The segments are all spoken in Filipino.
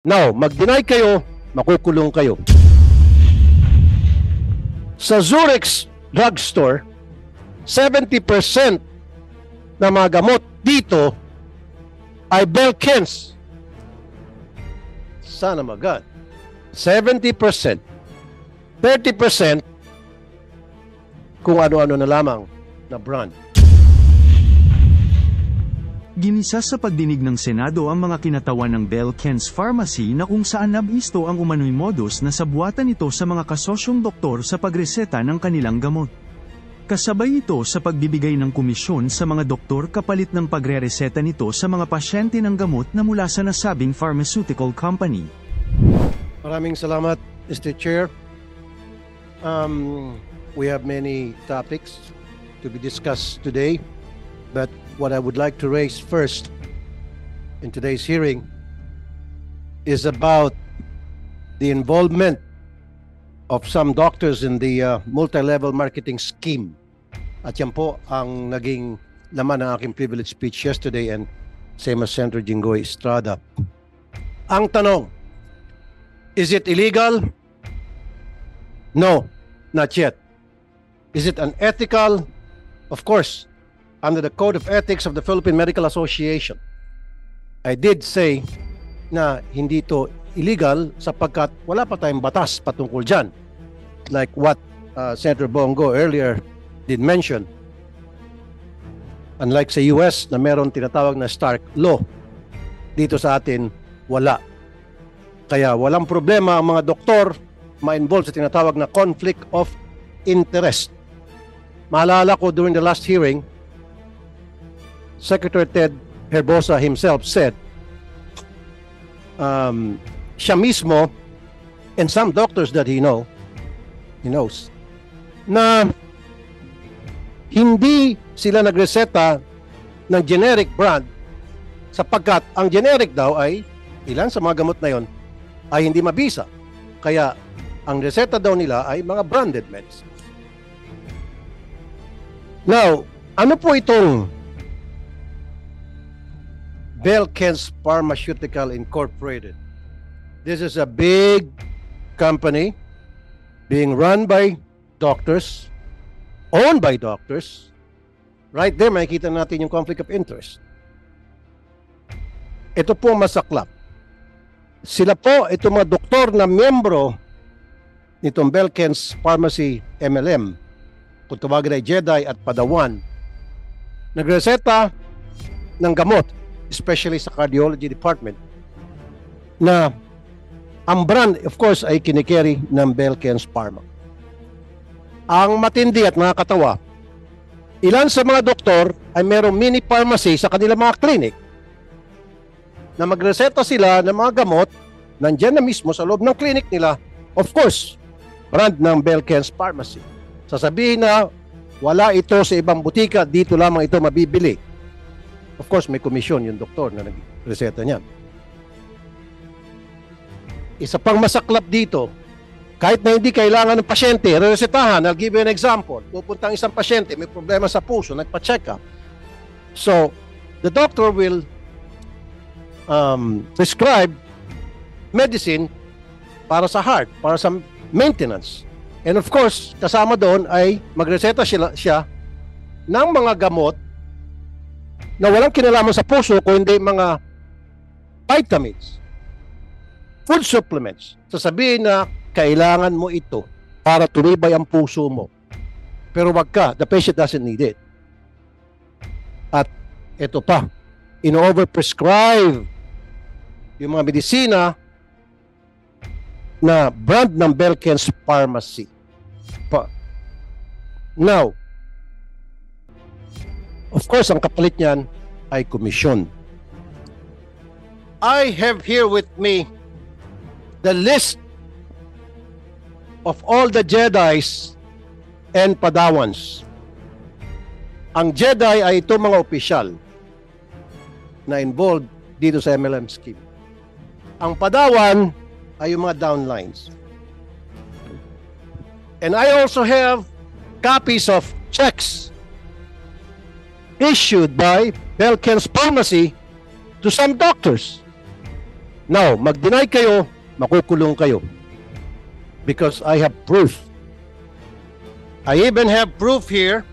Now, mag-deny kayo, makukulong kayo. Sa Zurich drugstore, 70% na mga gamot dito ay Belkens. Sana magad. 70%. 30% kung ano-ano na lamang na brand. Ginisa sa pagdinig ng Senado ang mga kinatawan ng Belkens Pharmacy na kung saan nabisto ang umano'y modus na sabuatan ito sa mga kasosyong doktor sa pagreseta ng kanilang gamot. Kasabay ito sa pagbibigay ng komisyon sa mga doktor kapalit ng pagre-reseta nito sa mga pasyente ng gamot na mula sa nasabing pharmaceutical company. Maraming salamat, Mr. Chair. We have many topics to be discussed today, but what I would like to raise first in today's hearing is about the involvement of some doctors in the multi-level marketing scheme. At yan po ang naging laman ng aking privilege speech yesterday and same as Senator Jinggoy Estrada. Ang tanong, is it illegal? No, not yet. Is it unethical? Of course, under the Code of Ethics of the Philippine Medical Association. I did say na hindi ito illegal sapagkat wala pa tayong batas patungkol dyan. Like what Senator Bongo earlier did mention. Unlike sa US na meron tinatawag na Stark Law, dito sa atin wala. Kaya walang problema ang mga doktor ma-involve sa tinatawag na conflict of interest. Maalala ko during the last hearing, Secretary Ted Herbosa himself said, siya mismo and some doctors that he knows, na hindi sila nagreseta ng generic brand sapagkat ang generic daw ay ilan sa mga gamot na yon ay hindi mabisa. Kaya ang reseta daw nila ay mga branded medicines. Now, ano po itong Belkens Pharmaceutical Incorporated? This is a big company being run by doctors, owned by doctors. Right there, makikita natin yung conflict of interest. Ito po masaklap. Sila po, itong mga doktor na miyembro nitong Belkens Pharmacy MLM, kung tawagin ay Jedi at Padawan, nagreseta ng gamot, especially sa cardiology department, na ang brand, of course, ay kinikerry ng Belkens Pharma. Ang matindi at nakakatawa, ilan sa mga doktor ay merong mini pharmacy sa kanilang mga clinic na magreseta sila ng mga gamot nandyan na mismo sa loob ng clinic nila, of course, brand ng Belkens Pharmacy. Sasabihin na wala ito sa ibang butika, dito lamang ito mabibili. Of course, may komisyon yung doktor na nag-reseta niyan. Isa pang masaklap dito, kahit na hindi kailangan ng pasyente, resetahan, I'll give you an example. Pupuntang isang pasyente, may problema sa puso, nagpa-check up. So, the doctor will prescribe medicine para sa heart, para sa maintenance. And of course, kasama doon ay magreseta siya ng mga gamot na walang kinalaman sa puso kundi mga vitamins, food supplements. Sasabihin na kailangan mo ito para tumibay ang puso mo. Pero wag ka, the patient doesn't need it. At ito pa, ino-overprescribe yung mga medisina na brand ng Belkens Pharmacy. Now, of course, ang kapalit niyan ay komisyon. I have here with me the list of all the Jedis and Padawans. Ang Jedi ay itong mga opisyal na involved dito sa MLM scheme. Ang Padawan ay yung mga downlines. And I also have copies of checks issued by Belkens Pharmacy to some doctors Now, mag-deny kayo, makukulong kayo. Because I have proof. I even have proof here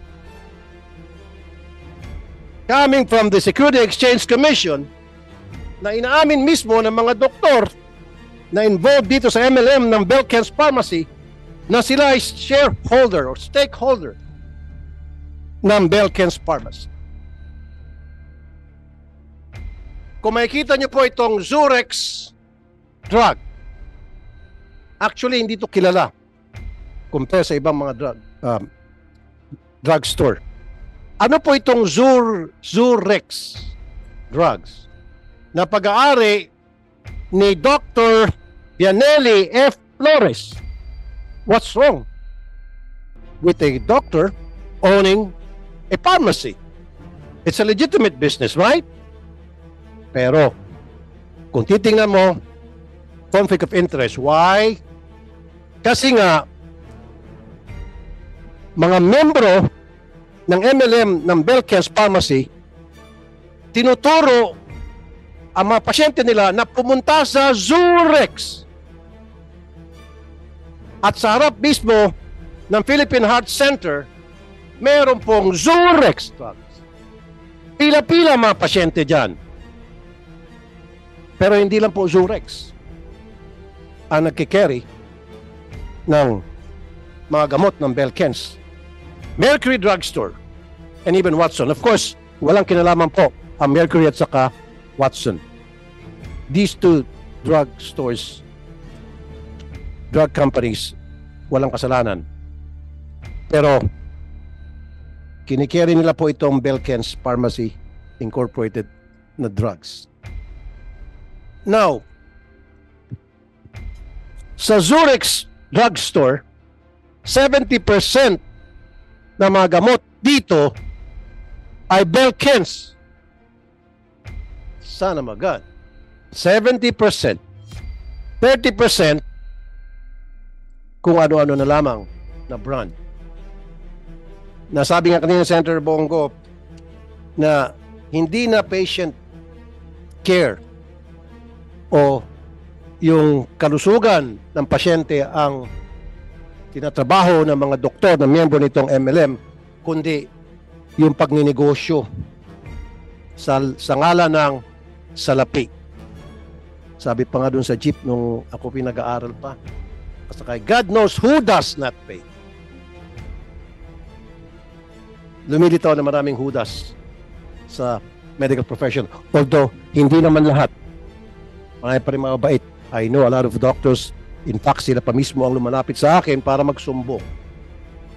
coming from the Security Exchange Commission na inaamin mismo ng mga doktor na involved dito sa MLM ng Belkens Pharmacy na sila ay shareholder or stakeholder ng Belkens Pharmacy. Kung makikita niyo po itong Zurex drug, actually hindi ito kilala compare sa ibang mga drugstore. Ano po itong Zurex drugs na pag-aari ni Dr. Vianelli F. Flores? What's wrong with a doctor owning a pharmacy? It's a legitimate business, right? Pero kung titingnan mo, conflict of interest. Why? Kasi nga, mga membro ng MLM ng Belkens Pharmacy, tinuturo ang mga pasyente nila na pumunta sa Zurex. At sa harap mismo ng Philippine Heart Center, meron pong Zurex drugs. Pila-pila mga pasyente dyan. Pero hindi lang po Zurex ang nagkikerry ng mga gamot ng Belkens. Mercury Drugstore and even Watson. Of course, walang kinalaman po ang Mercury at saka Watson. These two drugstores, drug companies, walang kasalanan. Pero kinikerry nila po itong Belkens Pharmacy Incorporated na drugs. Now, sa Zurex Drugstore, 70% na mga gamot dito ay Belkens. Sana magad. 70%. 30% kung ano-ano na lamang na brand. Nasabi nga kanina Senator Bongo na hindi na patient care o yung kalusugan ng pasyente ang tinatrabaho ng mga doktor na miyembro nitong MLM, kundi yung pagninegosyo sa ngalan ng salapi. Sabi pa nga dun sa jeep nung ako pinag-aaral pa, basta kay God knows who does not pay. Lumilitaw na maraming hudas sa medical profession. Although, hindi naman lahat. Marami pa rin mga bait. I know a lot of doctors, in fact, sila pa mismo ang lumalapit sa akin para magsumbong.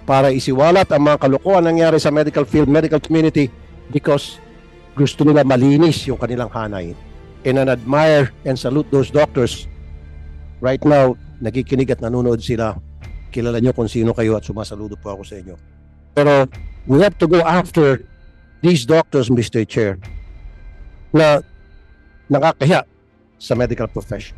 Para isiwalat ang mga kalokohan nangyari sa medical field, medical community, because gusto nila malinis yung kanilang hanay. And I admire and salute those doctors. Right now, nakikinig at nanonood sila. Kilala nyo kung sino kayo at sumasaludo po ako sa inyo. Pero we have to go after these doctors, Mr. Chair, na nakakahiya sa medical profession.